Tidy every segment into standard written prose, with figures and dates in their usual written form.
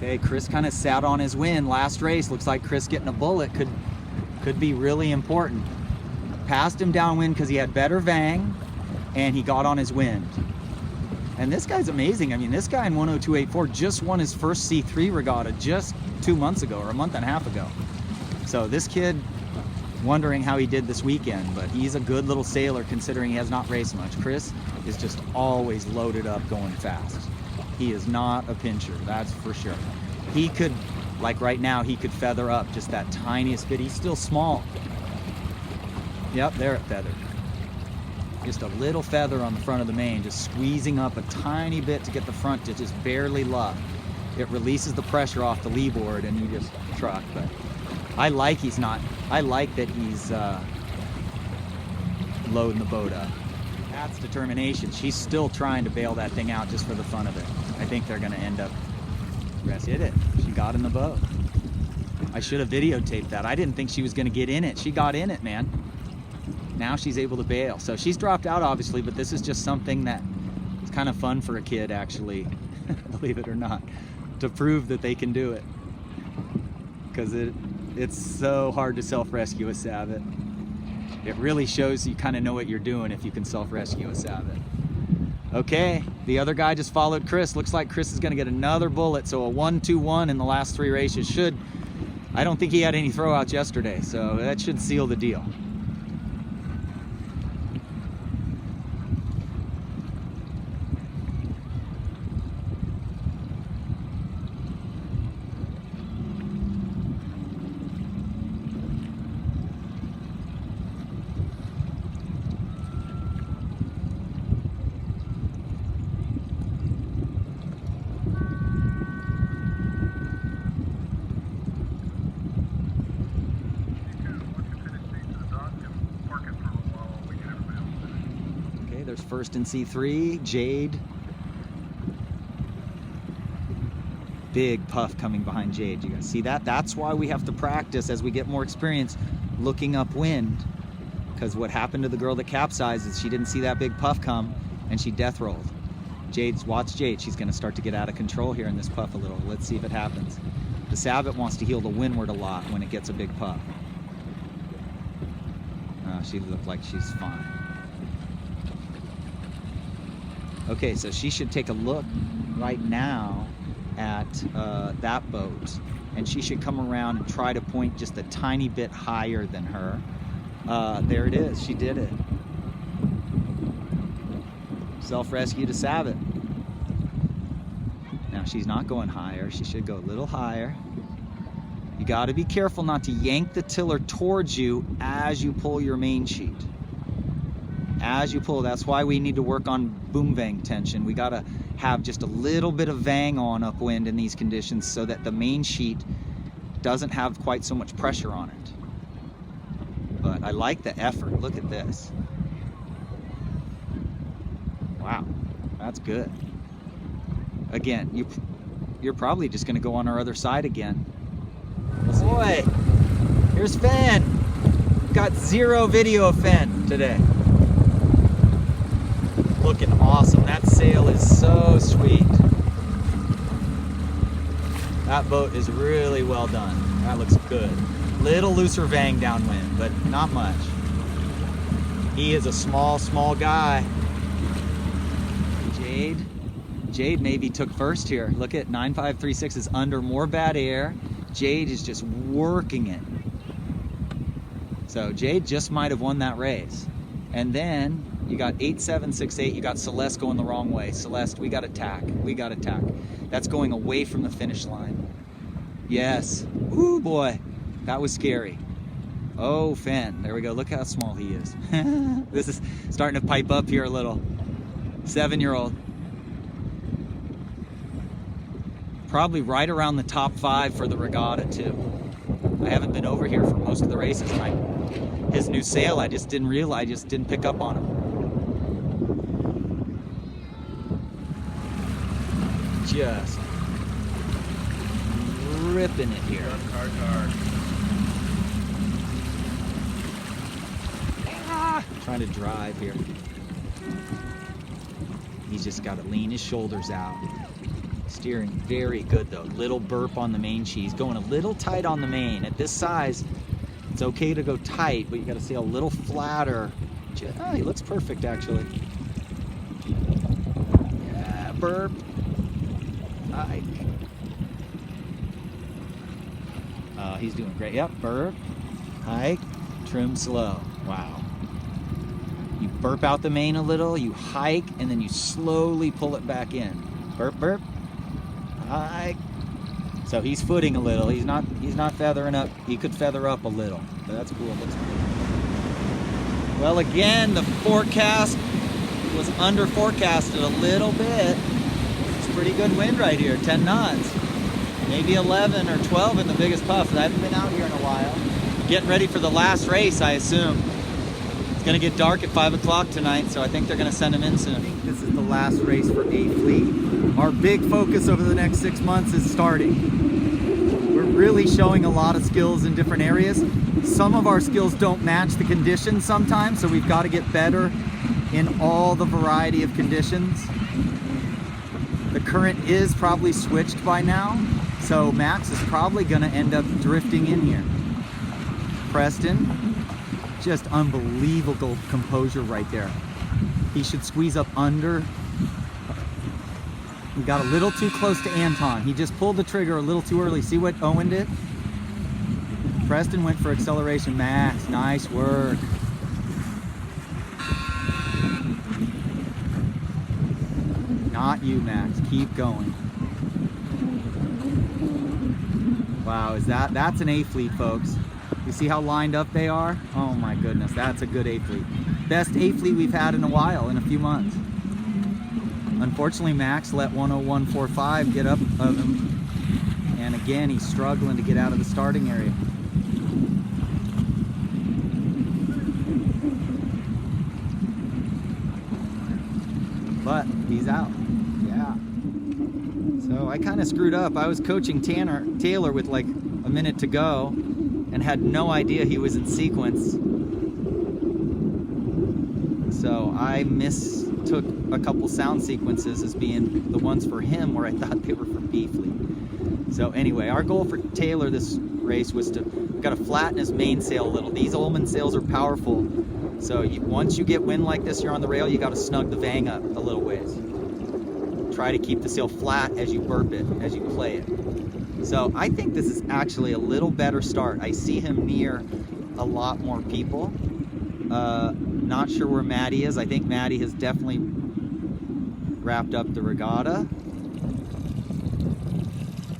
Okay, Chris kind of sat on his win last race. Looks like Chris getting a bullet could be really important. Passed him downwind because he had better vang and he got on his wind. And this guy's amazing. I mean, this guy in 102.84 just won his first C3 regatta just 2 months ago, or a month and a half ago. So this kid, wondering how he did this weekend, but he's a good little sailor considering he has not raced much. Chris is just always loaded up going fast. He is not a pincher, that's for sure. He could, like right now, he could feather up just that tiniest bit. He's still small. Yep, there it feathered. Just a little feather on the front of the main, just squeezing up a tiny bit to get the front to just barely luff. It releases the pressure off the lee board and you just truck, but I like that he's loading the boat up. That's determination. She's still trying to bail that thing out just for the fun of it. I think they're gonna end up, Rest hit it. She got in the boat. I should have videotaped that. I didn't think she was gonna get in it. She got in it, man. Now she's able to bail. So she's dropped out obviously, but this is just something that is kind of fun for a kid actually, believe it or not, to prove that they can do it. Because it's so hard to self-rescue a Sabot. It really shows you kind of know what you're doing if you can self-rescue a Sabot. Okay, the other guy just followed Chris. Looks like Chris is gonna get another bullet, so a 1-2-1 in the last 3 races should, I don't think he had any throwouts yesterday, so that should seal the deal. There's first in C3, Jade. Big puff coming behind Jade. You guys see that? That's why we have to practice as we get more experience looking upwind. Because what happened to the girl that capsized is she didn't see that big puff come and she death rolled. Watch Jade. She's going to start to get out of control here in this puff a little. Let's see if it happens. The Sabot wants to heel the windward a lot when it gets a big puff. She looked like she's fine. Okay, so she should take a look right now at that boat, and she should come around and try to point just a tiny bit higher than her. There it is, she did it. Self-rescued a Sabot. Now she's not going higher, she should go a little higher. You gotta be careful not to yank the tiller towards you as you pull your main sheet. As you pull, that's why we need to work on boom vang tension. We gotta have just a little bit of vang on upwind in these conditions so that the main sheet doesn't have quite so much pressure on it. But I like the effort, look at this. Wow, that's good. Again, you're probably just gonna go on our other side again. Boy, here's Fen. Got 0 video of Fen today. Looking awesome. That sail is so sweet. That boat is really well done. That looks good. Little looser vang downwind, but not much. He is a small guy. Jade maybe took first here. Look at 9536 is under more bad air. Jade is just working it. So Jade just might have won that race. And then you got 8768, you got Celeste going the wrong way. Celeste, we got attack. That's going away from the finish line. Yes. Ooh, boy. That was scary. Oh, Fen. There we go. Look how small he is. This is starting to pipe up here a little. 7-year-old. Probably right around the top 5 for the regatta, too. I haven't been over here for most of the races, and his new sail, I just didn't realize, I just didn't pick up on him. Just ripping it here. Trying to drive here. He's just got to lean his shoulders out. Steering very good though. Little burp on the main sheet. He's going a little tight on the main. At this size, it's okay to go tight, but you got to sail a little flatter. Oh, he looks perfect actually. Yeah, burp. Hike. He's doing great. Yep, burp. Hike. Trim slow. Wow. You burp out the main a little, you hike, and then you slowly pull it back in. Burp, burp. Hike. So he's footing a little. He's not feathering up. He could feather up a little. But that's cool. Looks cool. Well, again, the forecast was under forecasted a little bit. It's pretty good wind right here, 10 knots. Maybe 11 or 12 in the biggest puffs. I haven't been out here in a while. Getting ready for the last race, I assume. It's gonna get dark at 5 o'clock tonight, so I think they're gonna send him in soon. I think this is the last race for A Fleet. Our big focus over the next 6 months is starting. We're really showing a lot of skills in different areas. Some of our skills don't match the conditions sometimes, so we've got to get better in all the variety of conditions. The current is probably switched by now, so Max is probably gonna end up drifting in here. Preston, just unbelievable composure right there. He should squeeze up under. We got a little too close to Anton. He just pulled the trigger a little too early. See what Owen did? Preston went for acceleration. Max, nice work. Not you, Max. Keep going. Wow, that's an A Fleet, folks. You see how lined up they are? Oh my goodness, that's a good A Fleet. Best A Fleet we've had in a while, in a few months. Unfortunately, Max let 101.45 get up of him. And again, he's struggling to get out of the starting area. But he's out. Yeah. So I kind of screwed up. I was coaching Taylor with like a minute to go and had no idea he was in sequence. So I mistook a couple sound sequences as being the ones for him where I thought they were for B Fleet. So anyway, our goal for Taylor this race was to got to flatten his mainsail a little. These Ullman sails are powerful. So once you get wind like this, you're on the rail, you got to snug the vang up a little ways. Try to keep the sail flat as you burp it, as you play it. So I think this is actually a little better start. I see him near a lot more people. Not sure where Maddie is. I think Maddie has definitely wrapped up the regatta.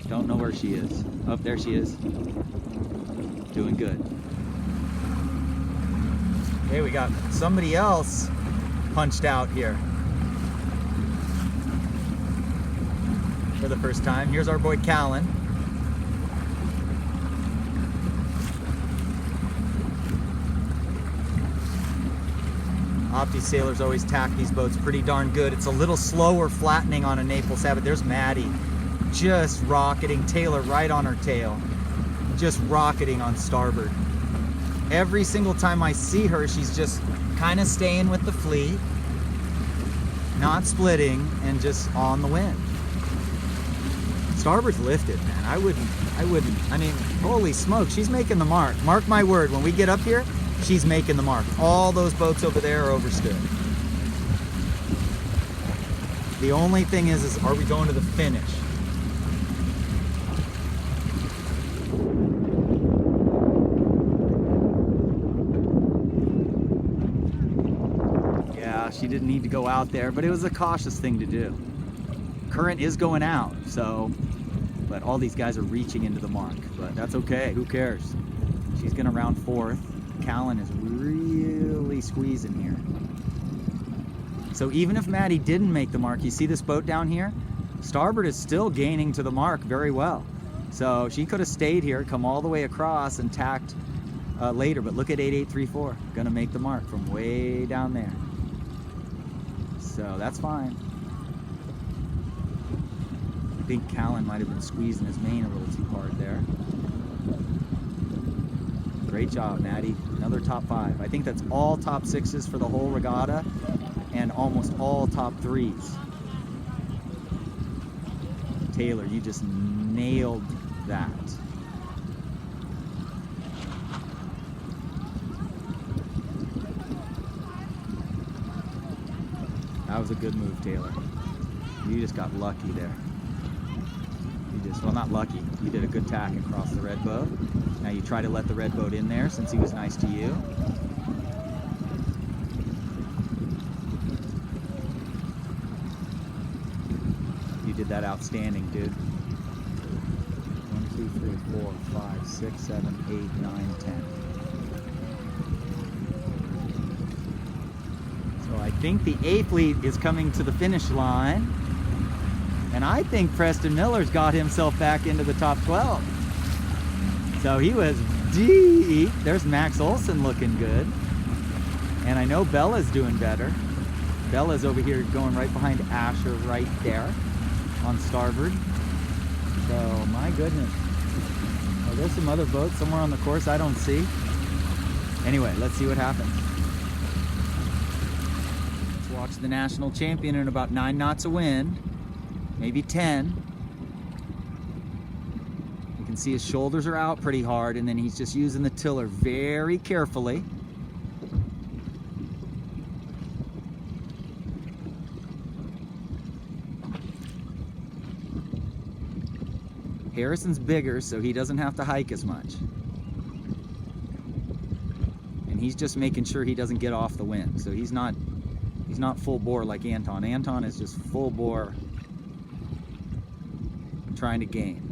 Don't know where she is. Oh, there she is. Doing good. Okay, we got somebody else punched out here for the first time. Here's our boy Callan. Opti sailors always tack these boats pretty darn good. It's a little slower flattening on a Naples Sabbath. There's Maddie just rocketing. Taylor right on her tail. Just rocketing on starboard. Every single time I see her, she's just kind of staying with the fleet, not splitting, and just on the wind. Starboard's lifted, man. I wouldn't, I mean, holy smoke, she's making the mark. Mark my word, when we get up here, she's making the mark. All those boats over there are overstood. The only thing is are we going to the finish? Yeah, she didn't need to go out there, but it was a cautious thing to do. Current is going out, so, but all these guys are reaching into the mark, but that's okay, who cares? She's gonna round fourth. Callan is really squeezing here. So even if Maddie didn't make the mark, you see this boat down here? Starboard is still gaining to the mark very well. So she could have stayed here, come all the way across and tacked later, but look at 8834, gonna make the mark from way down there. So that's fine. I think Callan might have been squeezing his main a little too hard there. Great job, Maddie. Another top 5. I think that's all top 6s for the whole regatta and almost all top 3s. Taylor, you just nailed that. That was a good move, Taylor. You just got lucky there. Well, not lucky. You did a good tack across the red boat. Now you try to let the red boat in there since he was nice to you. You did that outstanding, dude. 1, 2, 3, 4, 5, 6, 7, 8, 9, 10. So I think the A fleet is coming to the finish line. And I think Preston Miller's got himself back into the top 12. So he was deep. There's Max Olson looking good. And I know Bella's doing better. Bella's over here going right behind Asher right there on starboard. So my goodness. Oh, there's some other boats somewhere on the course I don't see. Anyway, let's see what happens. Let's watch the national champion in about 9 knots of wind. Maybe 10. You can see his shoulders are out pretty hard, and then he's just using the tiller very carefully. Harrison's bigger, so he doesn't have to hike as much. And he's just making sure he doesn't get off the wind. So he's not full bore like Anton. Anton is just full bore, trying to gain.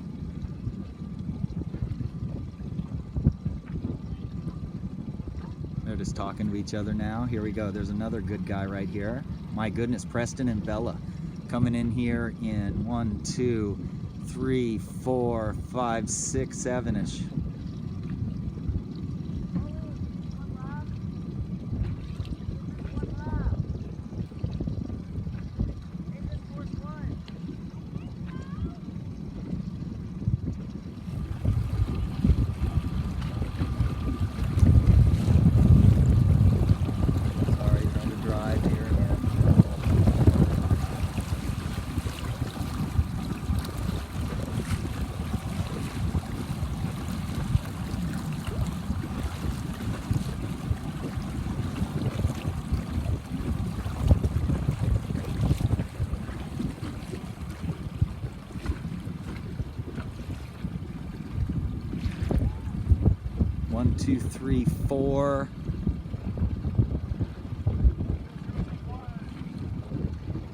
They're just talking to each other now. Here we go. There's another good guy right here. My goodness, Preston and Bella coming in here in 1, 2, 3, 4, 5, 6, 7-ish. One, 2, 3, 4.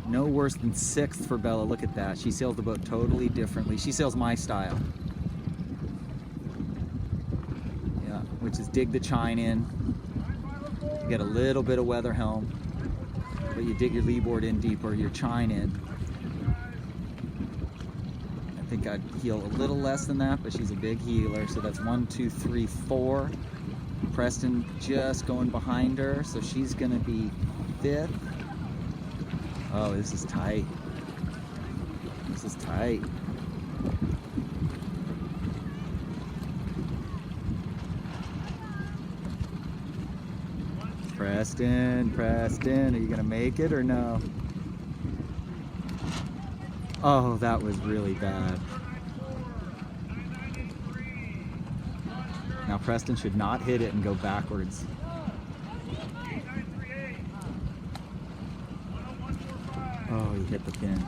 No worse than 6th for Bella. Look at that. She sails the boat totally differently. She sails my style. Yeah, which is dig the chine in. You get a little bit of weather helm, but you dig your lee board in deep or your chine in. I think I'd heel a little less than that, but she's a big heeler. So that's 1, 2, 3, 4. Preston just going behind her, so she's gonna be 5th. Oh, this is tight. This is tight. Preston, are you gonna make it or no? Oh, that was really bad. Now Preston should not hit it and go backwards. Oh, he hit the pin.